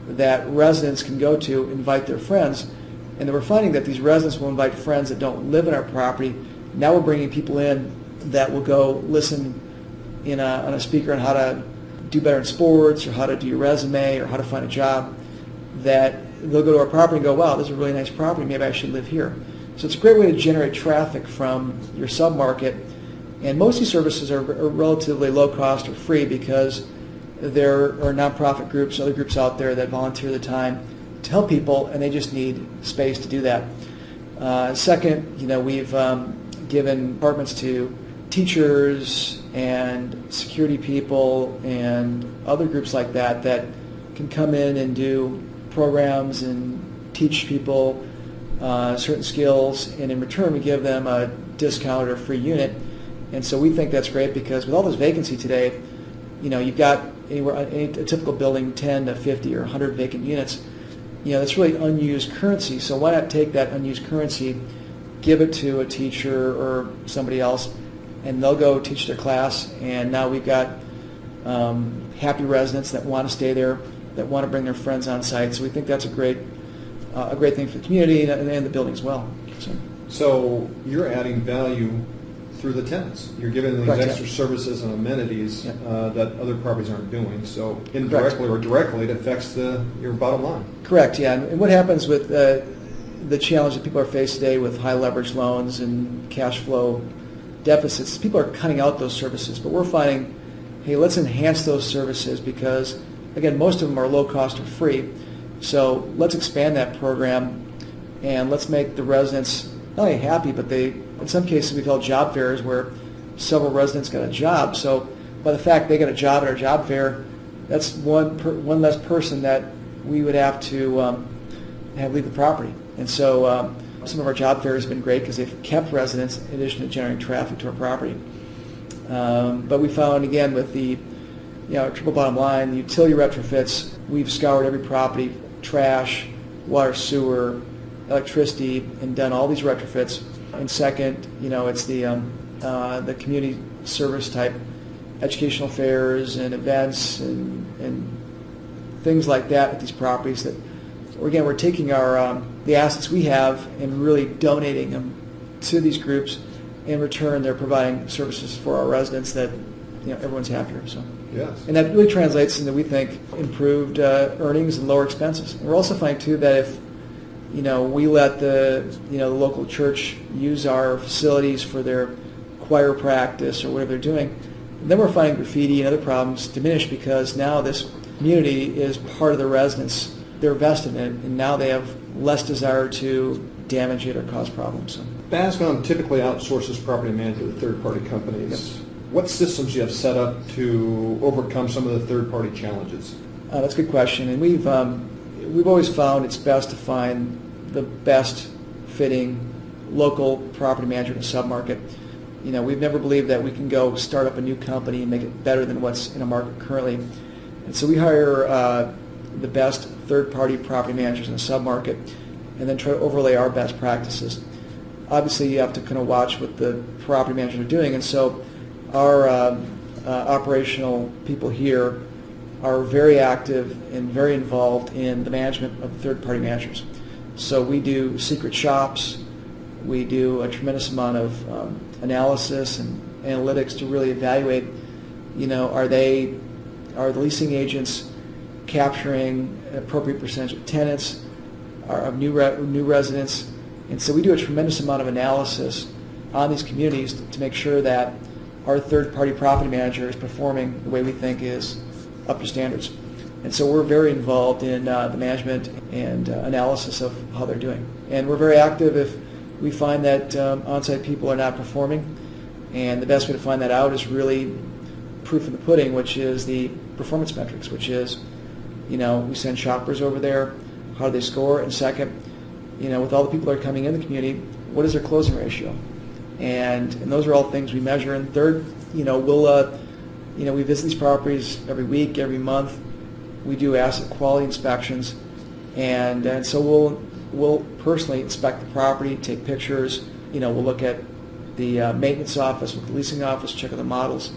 that residents can go to, invite their friends. And then we're finding that these residents will invite friends that don't live in our property. Now we're bringing people in that will go listen on a speaker on how to do better in sports, or how to do your resume, or how to find a job, that they'll go to our property and go, wow, this is a really nice property, maybe I should live here. So it's a great way to generate traffic from your submarket. And most of these services are relatively low cost or free, because there are nonprofit groups, other groups out there that volunteer the time to help people, and they just need space to do that. Second, we've given apartments to teachers and security people and other groups like that that can come in and do programs and teach people certain skills, and in return we give them a discount or free unit. And so we think that's great, because with all this vacancy today, you've got a typical building 10 to 50 or 100 vacant units. That's really unused currency. So why not take that unused currency, give it to a teacher or somebody else, and they'll go teach their class. And now we've got happy residents that want to stay there, that want to bring their friends on site. So we think that's a great thing for the community and the building as well. So you're adding value through the tenants. You're giving them these extra services and amenities that other properties aren't doing. So indirectly or directly, it affects your bottom line. Correct, yeah. And what happens with the challenge that people are faced today with high leverage loans and cash flow deficits, people are cutting out those services. But we're finding, hey, let's enhance those services, because, again, most of them are low cost or free. So let's expand that program, and let's make the residents not only happy, but in some cases we've held job fairs where several residents got a job. So by the fact they got a job at our job fair, that's one less person that we would have to have leave the property. And so some of our job fairs have been great, because they've kept residents in addition to generating traffic to our property. But we found, again, with the triple bottom line, the utility retrofits, we've scoured every property, trash, water, sewer, electricity, and done all these retrofits. And second, it's the community service type educational fairs and events and things like that at these properties. That, again, we're taking the assets we have and really donating them to these groups. In return, they're providing services for our residents that everyone's happier. So. Yes. And that really translates into, we think, improved earnings and lower expenses. And we're also finding too that if we let the local church use our facilities for their choir practice or whatever they're doing, then we're finding graffiti and other problems diminish, because now this community is part of the residents. They're vested in it, and now they have less desire to damage it or cause problems. So. Bascom typically outsources property management to third-party companies. Yep. What systems do you have set up to overcome some of the third-party challenges? That's a good question, and we've always found it's best to find the best fitting local property manager in a submarket. We've never believed that we can go start up a new company and make it better than what's in a market currently. And so we hire the best third-party property managers in a submarket, and then try to overlay our best practices. Obviously, you have to kind of watch what the property managers are doing, and so our operational people here are very active and very involved in the management of third-party managers. So we do secret shops. We do a tremendous amount of analysis and analytics to really evaluate, are the leasing agents capturing an appropriate percentage of tenants, of new residents? And so we do a tremendous amount of analysis on these communities to make sure that our third-party property manager is performing the way we think is up to standards. And so we're very involved in the management and analysis of how they're doing. And we're very active if we find that on-site people are not performing. And the best way to find that out is really proof in the pudding, which is the performance metrics, which is, we send shoppers over there, how do they score? And second, with all the people that are coming in the community, what is their closing ratio? And those are all things we measure. And third, we visit these properties every week, every month. We do asset quality inspections, and so we'll personally inspect the property, take pictures. We'll look at the maintenance office, with the leasing office, check out the models.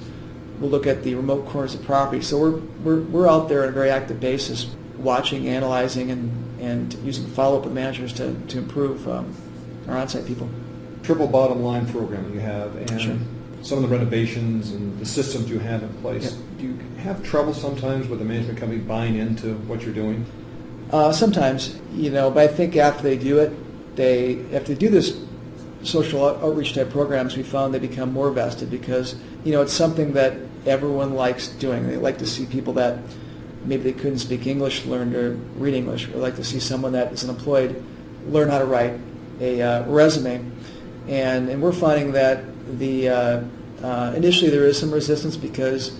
We'll look at the remote corners of the property. So we're out there on a very active basis, watching, analyzing, and using follow-up with managers to improve our on-site people. Triple bottom line program you have, and Sure. some of the renovations and the systems you have in place. Yep. Do you have trouble sometimes with the management company buying into what you're doing? Sometimes, but I think after they do it, after they do this social outreach type programs, we found they become more vested because, it's something that everyone likes doing. They like to see people that maybe they couldn't speak English learn to read English, or like to see someone that is unemployed learn how to write a resume. And we're finding that initially there is some resistance because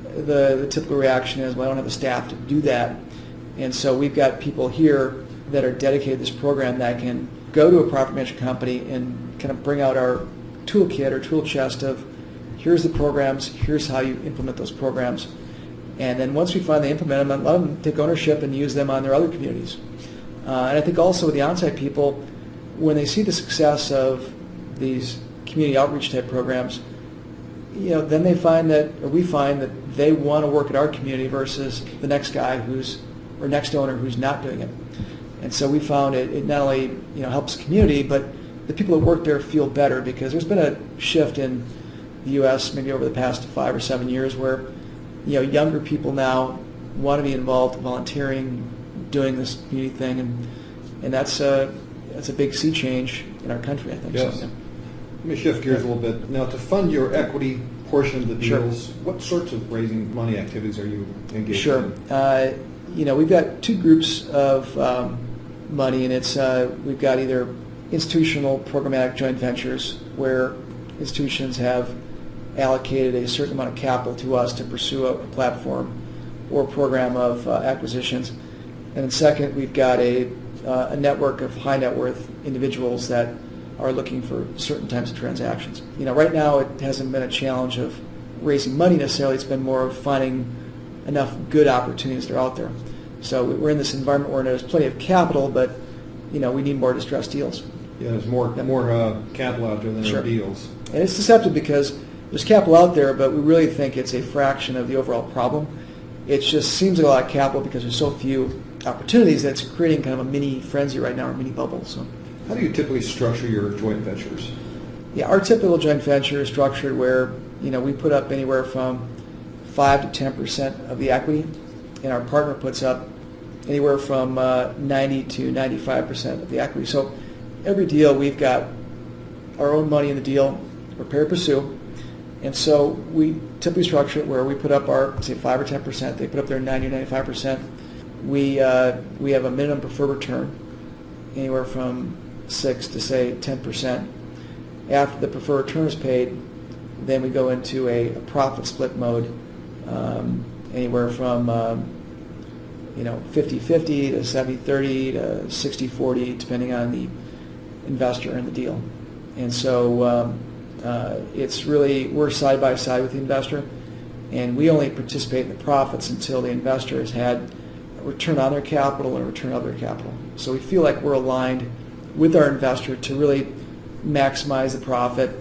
the typical reaction is, well, I don't have the staff to do that. And so we've got people here that are dedicated to this program that can go to a property management company and kind of bring out our toolkit or tool chest of, here's the programs, here's how you implement those programs. And then once we finally implement them, let them take ownership and use them on their other communities. And I think also with the on-site people, when they see the success of these community outreach type programs, then we find that they want to work at our community versus the next guy or next owner who's not doing it. And so we found it not only helps the community, but the people that work there feel better, because there's been a shift in the U.S. maybe over the past 5 or 7 years where younger people now want to be involved, volunteering, doing this community thing, and that's a big sea change in our country, I think. Yes. So, yeah. Let me shift gears a little bit. Now, to fund your equity portion of the Sure. deals, what sorts of raising money activities are you engaged Sure. in? We've got two groups of money, and it's we've got either institutional programmatic joint ventures where institutions have allocated a certain amount of capital to us to pursue a platform or program of acquisitions. And then second, we've got a network of high net worth individuals that are looking for certain types of transactions. Right now it hasn't been a challenge of raising money necessarily. It's been more of finding enough good opportunities that are out there. So we're in this environment where there's plenty of capital, but we need more distressed deals. Yeah, there's more capital out there than there are deals. And it's deceptive because there's capital out there, but we really think it's a fraction of the overall problem. It just seems like a lot of capital because there's so few opportunities that it's creating kind of a mini frenzy right now, or mini bubble. So, how do you typically structure your joint ventures? Yeah, our typical joint venture is structured where we put up anywhere from 5 to 10% of the equity, and our partner puts up anywhere from 90 to 95% of the equity. So every deal, we've got our own money in the deal, prepare to pursue, and so we typically structure it where we put up our, say, 5 or 10%, they put up their 90 or 95%. We have a minimum preferred return, anywhere from 6 to, say, 10%. After the preferred return is paid, then we go into a profit split mode, anywhere from 50-50 to 70-30 to 60-40, depending on the investor and the deal. And so it's really, we're side by side with the investor, and we only participate in the profits until the investor has had a return on their capital and a return of their capital. So we feel like we're aligned with our investor to really maximize the profit.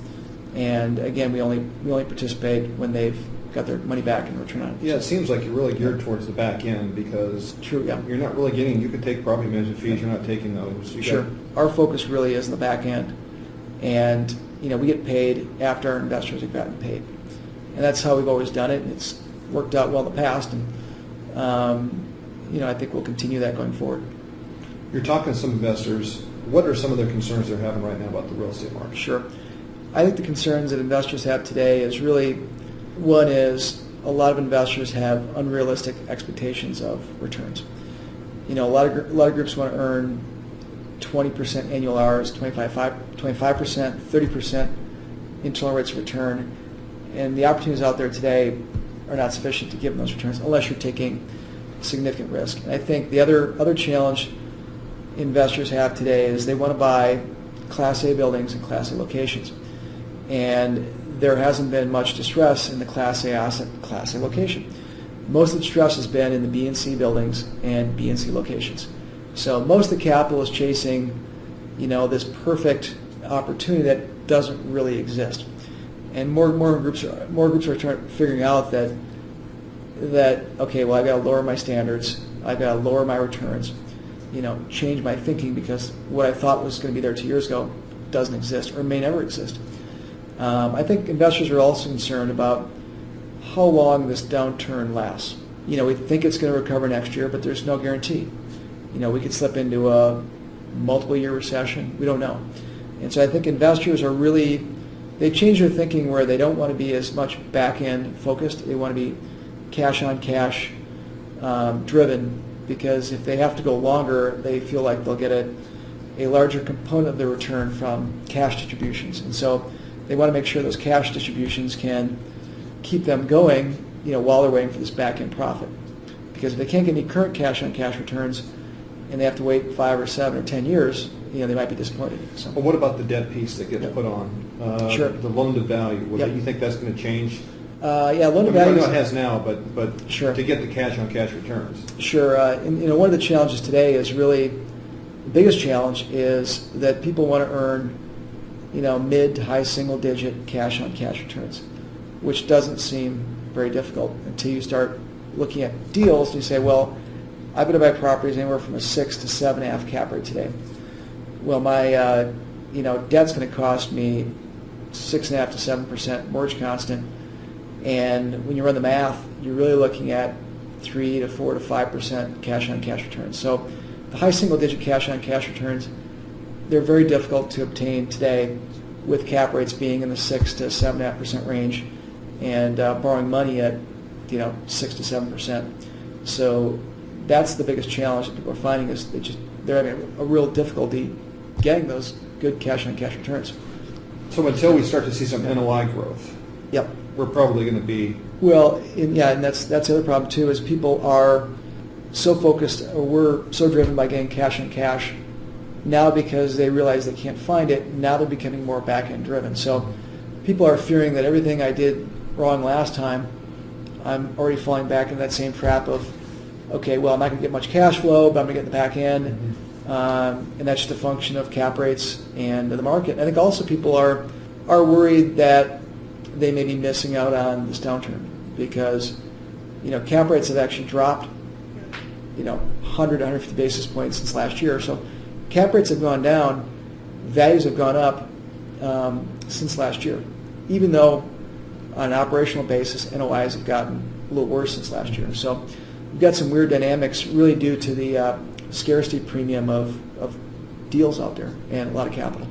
And again, we only participate when they've got their money back and return on it. Yeah, it seems like you're really geared towards the back end because True, yeah. you're not really getting, you could take property management fees, you're not taking those. Sure. Our focus really is in the back end. And, we get paid after our investors have gotten paid. And that's how we've always done it, and it's worked out well in the past. And, I think we'll continue that going forward. You're talking to some investors. What are some of their concerns they're having right now about the real estate market? Sure. I think the concerns that investors have today is really, one is a lot of investors have unrealistic expectations of returns. A lot of groups want to earn 20% annual hours, 25%, 30% internal rates of return, and the opportunities out there today are not sufficient to give them those returns unless you're taking significant risk. And I think the other challenge investors have today is they want to buy Class A buildings and Class A locations. And there hasn't been much distress in the Class A asset, Class A location. Most of the distress has been in the B and C buildings and B and C locations. So most of the capital is chasing, this perfect opportunity that doesn't really exist. And more groups are figuring out that okay, well, I've got to lower my standards, I've got to lower my returns, change my thinking, because what I thought was going to be there 2 years ago doesn't exist or may never exist. I think investors are also concerned about how long this downturn lasts. We think it's going to recover next year, but there's no guarantee. We could slip into a multiple-year recession. We don't know. And so I think investors are they've changed their thinking where they don't want to be as much back-end focused. They want to be cash-on-cash driven, because if they have to go longer, they feel like they'll get a larger component of their return from cash distributions. And so they want to make sure those cash distributions can keep them going, while they're waiting for this back-end profit. Because if they can't get any current cash-on-cash returns and they have to wait 5 or 7 or 10 years, they might be disappointed. So. Well, what about the debt piece that gets put on? Sure. The loan to value. Yep. You think that's going to change? Loan to I value. know it has now, but Sure. to get the cash-on-cash returns. Sure. One of the challenges today is really, the biggest challenge is that people want to earn, mid to high single-digit cash-on-cash returns, which doesn't seem very difficult until you start looking at deals and you say, well, I'm going to buy properties anywhere from a 6 to 7.5 cap rate today. Well, my debt's going to cost me 6.5 to 7% mortgage constant, and when you run the math, you're really looking at 3 to 4 to 5% cash-on-cash returns. So the high single-digit cash-on-cash returns, they're very difficult to obtain today, with cap rates being in the 6 to 7.5% range, and borrowing money at 6 to 7%. So that's the biggest challenge that people are finding, is they're having a real difficulty getting those good cash-on-cash returns. So until we start to see some NOI growth, Yep. we're probably going to be... Well, and that's the other problem too, is people are so focused, or we're so driven by getting cash-on-cash now, because they realize they can't find it. Now they're becoming more back-end driven. So people are fearing that everything I did wrong last time, I'm already falling back in that same trap of, okay, well, I'm not going to get much cash flow, but I'm going to get in the back end. And that's just a function of cap rates and the market. And I think also people are worried that they may be missing out on this downturn, because cap rates have actually dropped 100 to 150 basis points since last year. So cap rates have gone down, values have gone up since last year, even though on an operational basis NOIs have gotten a little worse since last year. So we've got some weird dynamics, really due to the scarcity premium of deals out there and a lot of capital.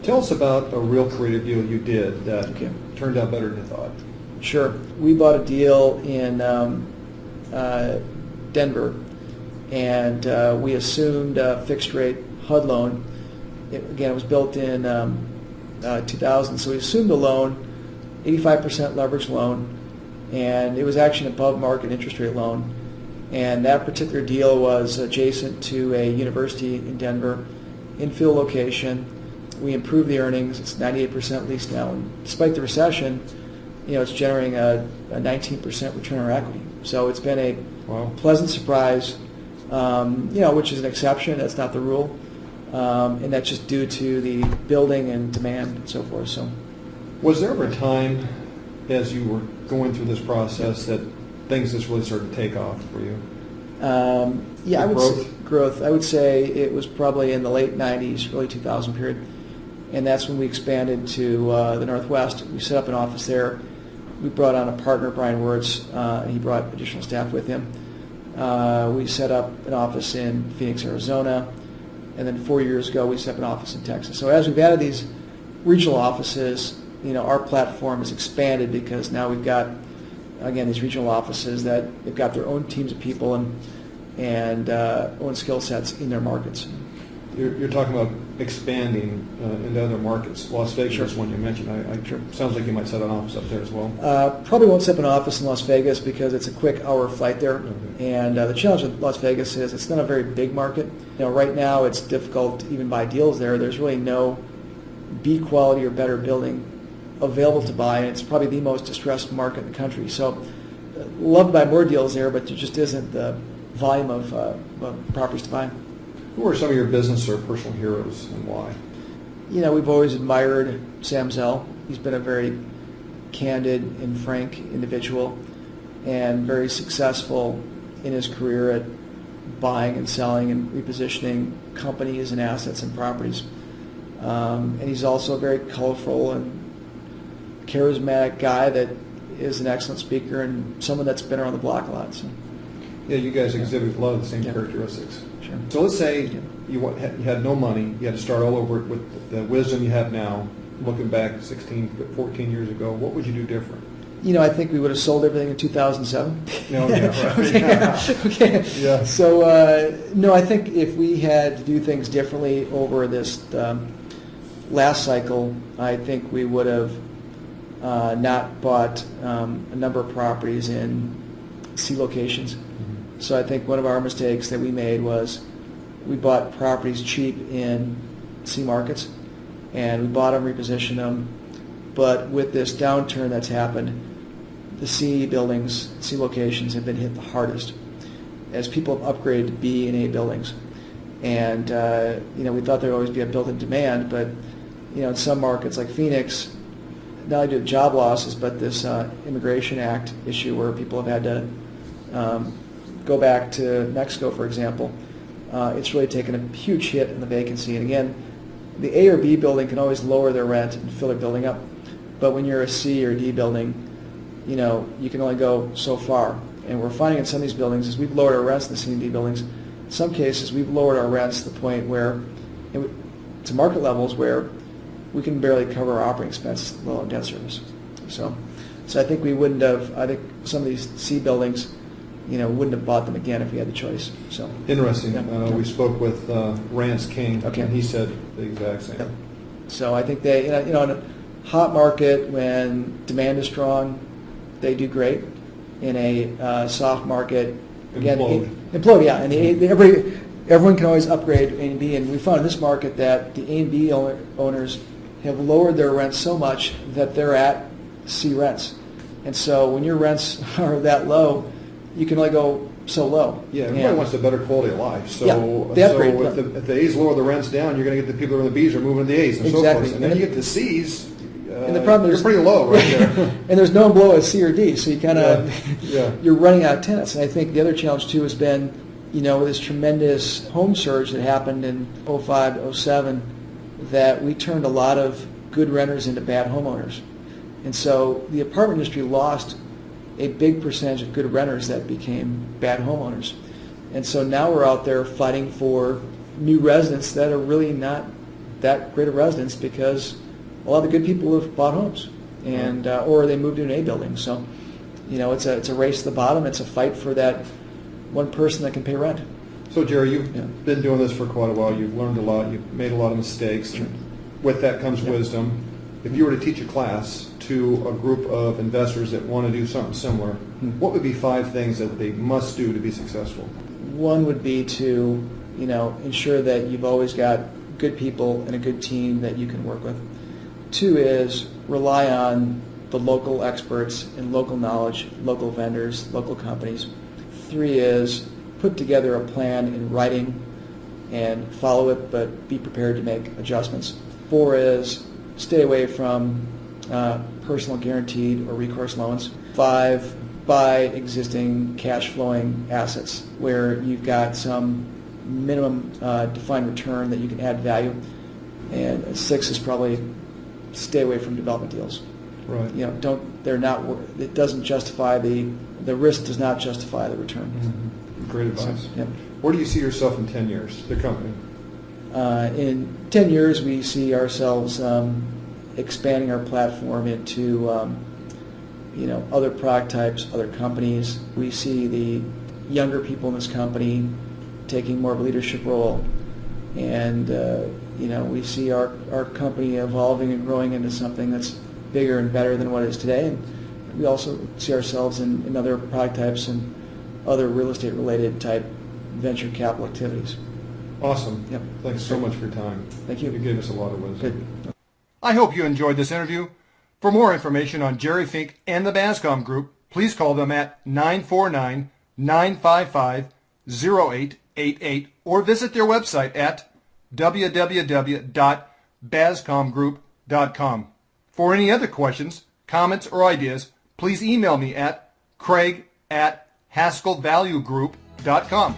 Tell us about a real creative deal you did that Okay. turned out better than you thought. Sure. We bought a deal in Denver, and we assumed a fixed-rate HUD loan. It was built in 2000, so we assumed a loan, 85% leverage loan, and it was actually an above-market interest rate loan. And that particular deal was adjacent to a university in Denver, infill location. We improved the earnings. It's 98% leased now, and despite the recession, it's generating a 19% return on equity. So it's been a pleasant surprise, which is an exception. That's not the rule, and that's just due to the building and demand and so forth. So, was there ever a time, as you were going through this process, that things just really started to take off for you? I would say growth. I would say it was probably in the late 90s, early 2000 period. And that's when we expanded to the Northwest. We set up an office there. We brought on a partner, Brian Wirtz, and he brought additional staff with him. We set up an office in Phoenix, Arizona, and then 4 years ago we set up an office in Texas. So as we've added these regional offices, our platform has expanded, because now we've got, again, these regional offices that they've got their own teams of people and own skill sets in their markets. You're talking about expanding into other markets. Las Vegas Sure. is one you mentioned. Sure. Sounds like you might set an office up there as well. Probably won't set up an office in Las Vegas because it's a quick hour flight there. Okay. And the challenge with Las Vegas is it's not a very big market. Right now it's difficult to even buy deals there. There's really no B quality or better building available to buy, and it's probably the most distressed market in the country. So love to buy more deals there, but there just isn't the volume of properties to buy. Who are some of your business or personal heroes and why? We've always admired Sam Zell. He's been a very candid and frank individual and very successful in his career at buying and selling and repositioning companies and assets and properties. And he's also a very colorful and charismatic guy that is an excellent speaker and someone that's been around the block a lot. So. Yeah, you guys exhibit a lot of the same Yeah. characteristics. Sure. So let's say Yeah. you had no money, you had to start all over with the wisdom you have now, looking back 16, 14 years ago, what would you do different? I think we would have sold everything in 2007. No, yeah, right. Okay. Yeah. So, no, I think if we had to do things differently over this last cycle, I think we would have not bought a number of properties in C locations. So I think one of our mistakes that we made was we bought properties cheap in C markets, and we bought them, repositioned them. But with this downturn that's happened, the C buildings, C locations have been hit the hardest as people have upgraded to B and A buildings. And, we thought there would always be a built-in demand, but, in some markets like Phoenix, not only do the job losses, but this Immigration Act issue where people have had to go back to Mexico, for example. It's really taken a huge hit in the vacancy. And again, the A or B building can always lower their rent and fill their building up. But when you're a C or D building, you can only go so far. And we're finding in some of these buildings is we've lowered our rents in the C and D buildings. In some cases, we've lowered our rents to the point where, to market levels where we can barely cover our operating expenses, let alone debt service. So I think we wouldn't have, I think some of these C buildings, wouldn't have bought them again if we had the choice. So Interesting. Yeah. We spoke with Rance King, Okay. and he said the exact same. Yeah. So I think they, in a hot market when demand is strong, they do great. In a soft market, again, implode, yeah. And everyone can always upgrade A and B. And we found in this market that the A and B owners have lowered their rents so much that they're at C rents. And so when your rents are that low, you can only go so low. Yeah, everybody wants a better quality of life. So, Yeah, they upgrade. if the A's lower the rents down, you're going to get the people who are in the B's are moving to the A's and so Exactly. forth. And then you get the C's, And the problem you're is pretty low right there. and there's no one below as C or D, so you kind of Yeah. you're running out of tenants. And I think the other challenge too has been, with this tremendous home surge that happened in 05 to 07, that we turned a lot of good renters into bad homeowners. And so the apartment industry lost a big percentage of good renters that became bad homeowners. And so now we're out there fighting for new residents that are really not that great of residents because a lot of the good people have bought homes and or they moved to an A building. So, it's a race to the bottom. It's a fight for that one person that can pay rent. So, Jerry, you've Yeah. been doing this for quite a while. You've learned a lot. You've made a lot of mistakes. Sure. With that comes Yeah. wisdom. If you were to teach a class to a group of investors that want to do something similar, what would be 5 things that they must do to be successful? One would be to, ensure that you've always got good people and a good team that you can work with. 2 is rely on the local experts and local knowledge, local vendors, local companies. 3 is put together a plan in writing and follow it, but be prepared to make adjustments. 4 is stay away from personal guaranteed or recourse loans. 5, buy existing cash flowing assets where you've got some minimum defined return that you can add value. And 6 is probably stay away from development deals. Right. It doesn't justify the risk does not justify the return. Mm-hmm. Great advice. So, yeah. Where do you see yourself in 10 years, the company? In 10 years, we see ourselves expanding our platform into other product types, other companies. We see the younger people in this company taking more of a leadership role And we see our company evolving and growing into something that's bigger and better than what it is today. And we also see ourselves in other product types and other real estate related type venture capital activities. Awesome. Yep. Thanks so much for your time. Thank you. You gave us a lot of wisdom. Good. I hope you enjoyed this interview. For more information on Jerry Fink and the Bascom Group, please call them at 949-955-0888 or visit their website at www.bascomgroup.com. For any other questions, comments, or ideas, please email me at craig@haskellvaluegroup.com.